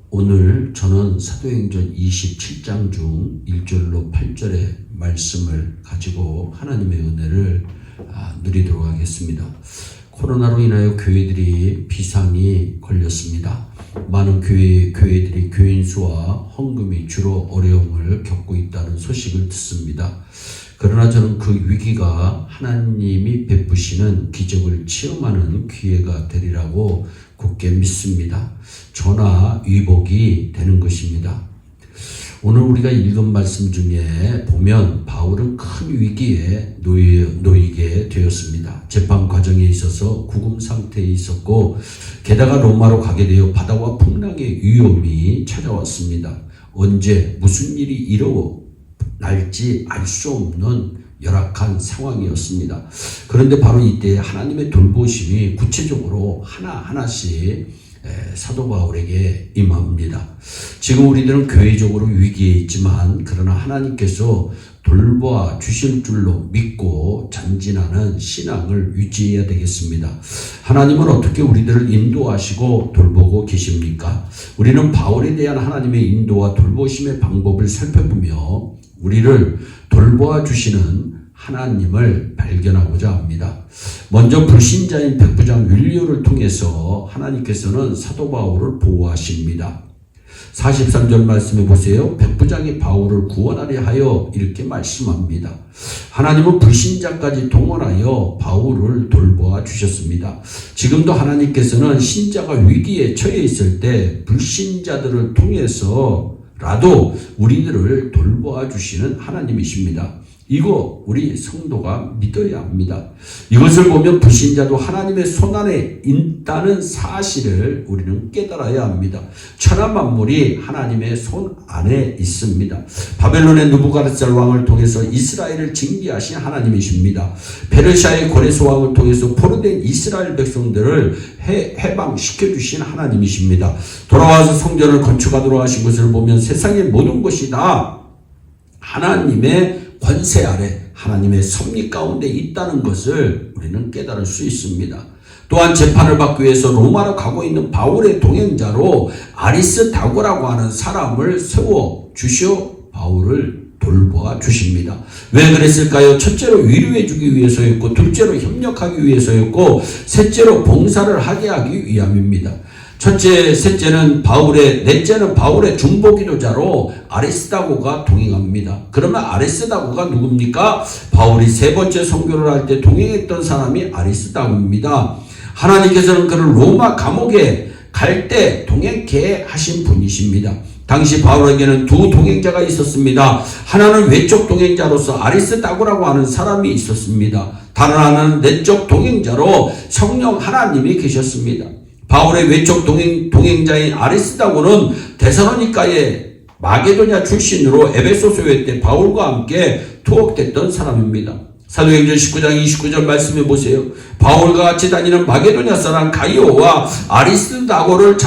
오늘 저는 사도행전 27장 중 1절로 8절의 말씀을 가지고 하나님의 은혜를 누리도록 하겠습니다. 코로나로 인하여 교회들이 비상이 걸렸습니다. 많은 교회들이 교인 수와 헌금이 주로 어려움을 겪고 있다는 소식을 듣습니다. 그러나 저는 그 위기가 하나님이 베푸시는 기적을 체험하는 기회가 되리라고 굳게 믿습니다. 전화위복이 되는 것입니다. 오늘 우리가 읽은 말씀 중에 보면 바울은 큰 위기에 놓이게 되었습니다. 재판 과정에 있어서 구금 상태에 있었고 게다가 로마로 가게 되어 바다와 풍랑의 위험이 찾아왔습니다. 언제 무슨 일이 일어날지 알 수 없는 열악한 상황이었습니다. 그런데 바로 이때 하나님의 돌보심이 구체적으로 하나하나씩 사도 바울에게 임합니다. 지금 우리들은 교회적으로 위기에 있지만 그러나 하나님께서 돌보아 주실 줄로 믿고 전진하는 신앙을 유지해야 되겠습니다. 하나님은 어떻게 우리들을 인도하시고 돌보고 계십니까? 우리는 바울에 대한 하나님의 인도와 돌보심의 방법을 살펴보며 우리를 돌보아 주시는 하나님을 발견하고자 합니다. 먼저 불신자인 백부장 율리오를 통해서 하나님께서는 사도 바울을 보호하십니다. 43절 말씀해 보세요. 백부장이 바울을 구원하려 하여 이렇게 말씀합니다. 하나님은 불신자까지 동원하여 바울을 돌보아 주셨습니다. 지금도 하나님께서는 신자가 위기에 처해 있을 때 불신자들을 통해서라도 우리들을 돌보아 주시는 하나님이십니다. 이거 우리 성도가 믿어야 합니다. 이것을 보면 불신자도 하나님의 손안에 있다는 사실을 우리는 깨달아야 합니다. 천하 만물이 하나님의 손 안에 있습니다. 바벨론의 느부갓네살 왕을 통해서 이스라엘을 징계하신 하나님이십니다. 페르시아의 고레스 왕을 통해서 포로된 이스라엘 백성들을 해방시켜 주신 하나님이십니다. 돌아와서 성전을 건축하도록 하신 것을 보면 세상의 모든 것이 다 하나님의 권세 아래 하나님의 섭리 가운데 있다는 것을 우리는 깨달을 수 있습니다. 또한 재판을 받기 위해서 로마로 가고 있는 바울의 동행자로 아리스다고라고 하는 사람을 세워 주셔 바울을 돌보아 주십니다. 왜 그랬을까요? 첫째로 위로해 주기 위해서였고, 둘째로 협력하기 위해서였고, 셋째로 봉사를 하게 하기 위함입니다. 셋째는 넷째는 바울의 중보기도자로 아리스다고가 동행합니다. 그러면 아리스다고가 누굽니까? 바울이 세 번째 선교를 할 때 동행했던 사람이 아리스다고입니다. 하나님께서는 그를 로마 감옥에 갈 때 동행케 하신 분이십니다. 당시 바울에게는 두 동행자가 있었습니다. 하나는 외적 동행자로서 아리스다고라고 하는 사람이 있었습니다. 다른 하나는 내적 동행자로 성령 하나님이 계셨습니다. 바울의 외적 동행자인 아리스다고는 데살로니가의 마게도냐 출신으로 에베소 교회 때 바울과 함께 투옥됐던 사람입니다. 사도행전 19장 29절 말씀해 보세요. 바울과 같이 다니는 마게도냐 사람 가이오와 아리스다고를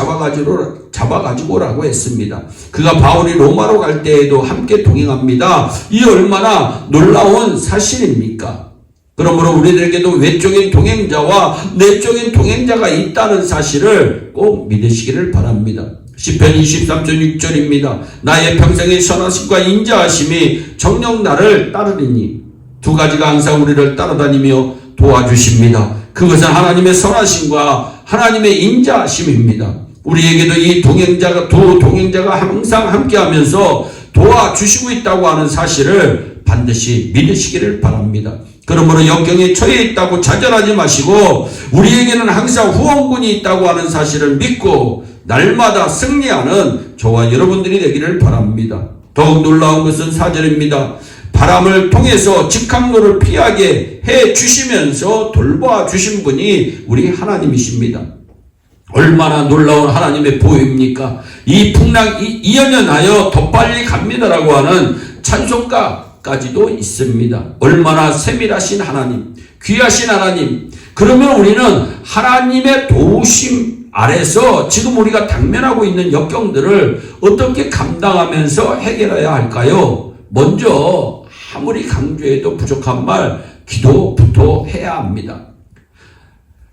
잡아가지고라고 했습니다. 그가 바울이 로마로 갈 때에도 함께 동행합니다. 이 얼마나 놀라운 사실입니까? 그러므로 우리들에게도 외적인 동행자와 내적인 동행자가 있다는 사실을 꼭 믿으시기를 바랍니다. 시편 23편 6절입니다. 나의 평생의 선하심과 인자하심이 정녕 나를 따르리니. 두 가지가 항상 우리를 따라다니며 도와주십니다. 그것은 하나님의 선하심과 하나님의 인자하심입니다. 우리에게도 이 두 동행자가 항상 함께하면서 도와주시고 있다고 하는 사실을 반드시 믿으시기를 바랍니다. 그러므로 역경에 처해 있다고 좌절하지 마시고 우리에게는 항상 후원군이 있다고 하는 사실을 믿고 날마다 승리하는 저와 여러분들이 되기를 바랍니다. 더욱 놀라운 것은 4절입니다. 바람을 통해서 직항로를 피하게 해 주시면서 돌보아 주신 분이 우리 하나님이십니다. 얼마나 놀라운 하나님의 보호입니까? 이 풍랑이 이연연하여 더 빨리 갑니다라고 하는 찬송가까지도 있습니다. 얼마나 세밀하신 하나님, 귀하신 하나님. 그러면 우리는 하나님의 도우심 아래서 지금 우리가 당면하고 있는 역경들을 어떻게 감당하면서 해결해야 할까요? 먼저 아무리 강조해도 부족한 말, 기도부터 해야 합니다.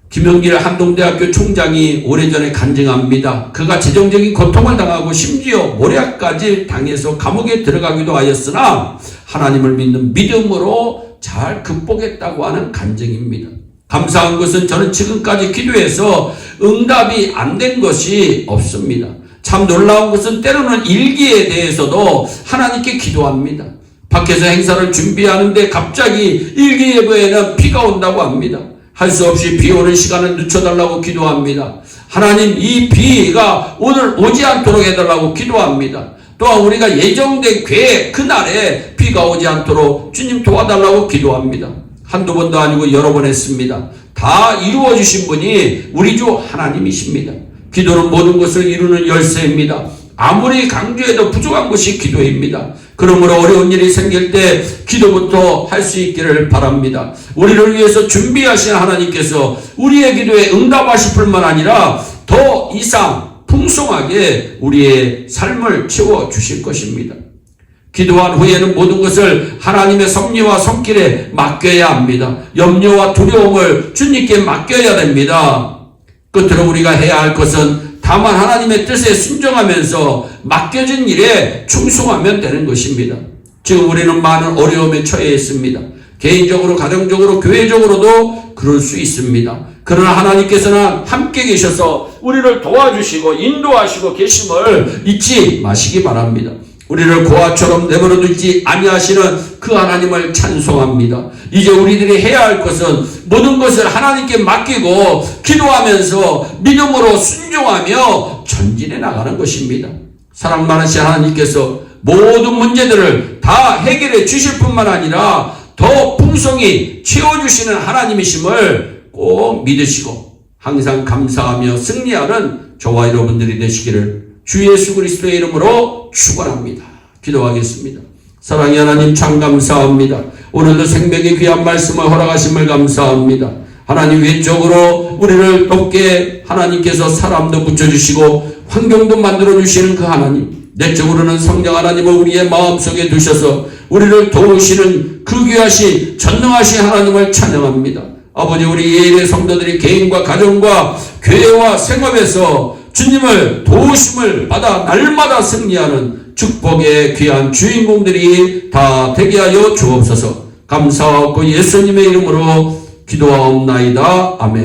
김영길 한동대학교 총장이 오래전에 간증합니다. 그가 재정적인 고통을 당하고 심지어 모략까지 당해서 감옥에 들어가기도 하였으나 하나님을 믿는 믿음으로 잘 극복했다고 하는 간증입니다. 감사한 것은 저는 지금까지 기도해서 응답이 안 된 것이 없습니다. 참 놀라운 것은 때로는 일기에 대해서도 하나님께 기도합니다. 밖에서 행사를 준비하는데 갑자기 일기예보에는 비가 온다고 합니다. 할 수 없이 비 오는 시간을 늦춰달라고 기도합니다. 하나님, 이 비가 오늘 오지 않도록 해달라고 기도합니다. 또한 우리가 예정된 계획 그날에 비가 오지 않도록 주님 도와달라고 기도합니다. 한두 번도 아니고 여러 번 했습니다. 다 이루어 주신 분이 우리 주 하나님이십니다. 기도는 모든 것을 이루는 열쇠입니다. 아무리 강조해도 부족한 것이 기도입니다. 그러므로 어려운 일이 생길 때 기도부터 할 수 있기를 바랍니다. 우리를 위해서 준비하신 하나님께서 우리의 기도에 응답하실 뿐만 아니라 더 이상 풍성하게 우리의 삶을 채워주실 것입니다. 기도한 후에는 모든 것을 하나님의 섭리와 손길에 맡겨야 합니다. 염려와 두려움을 주님께 맡겨야 됩니다. 끝으로 우리가 해야 할 것은 다만 하나님의 뜻에 순종하면서 맡겨진 일에 충성하면 되는 것입니다. 지금 우리는 많은 어려움에 처해 있습니다. 개인적으로, 가정적으로, 교회적으로도 그럴 수 있습니다. 그러나 하나님께서는 함께 계셔서 우리를 도와주시고 인도하시고 계심을 잊지 마시기 바랍니다. 우리를 고아처럼 내버려 두지 아니하시는 그 하나님을 찬송합니다. 이제 우리들이 해야 할 것은 모든 것을 하나님께 맡기고 기도하면서 믿음으로 순종하며 전진해 나가는 것입니다. 사랑 많으신 하나님께서 모든 문제들을 다 해결해 주실 뿐만 아니라 더 풍성히 채워주시는 하나님이심을 꼭 믿으시고 항상 감사하며 승리하는 저와 여러분들이 되시기를 주 예수 그리스도의 이름으로 축원합니다. 기도하겠습니다. 사랑의 하나님 참 감사합니다. 오늘도 생명의 귀한 말씀을 허락하심을 감사합니다. 하나님 외적으로 우리를 돕게 하나님께서 사람도 붙여주시고 환경도 만들어주시는 그 하나님, 내적으로는 성령 하나님을 우리의 마음속에 두셔서 우리를 도우시는 그 귀하신 전능하신 하나님을 찬양합니다. 아버지, 우리 예일의 성도들이 개인과 가정과 교회와 생업에서 주님을 도우심을 받아 날마다 승리하는 축복의 귀한 주인공들이 다 되게 하여 주옵소서. 감사하고 예수님의 이름으로 기도하옵나이다. 아멘.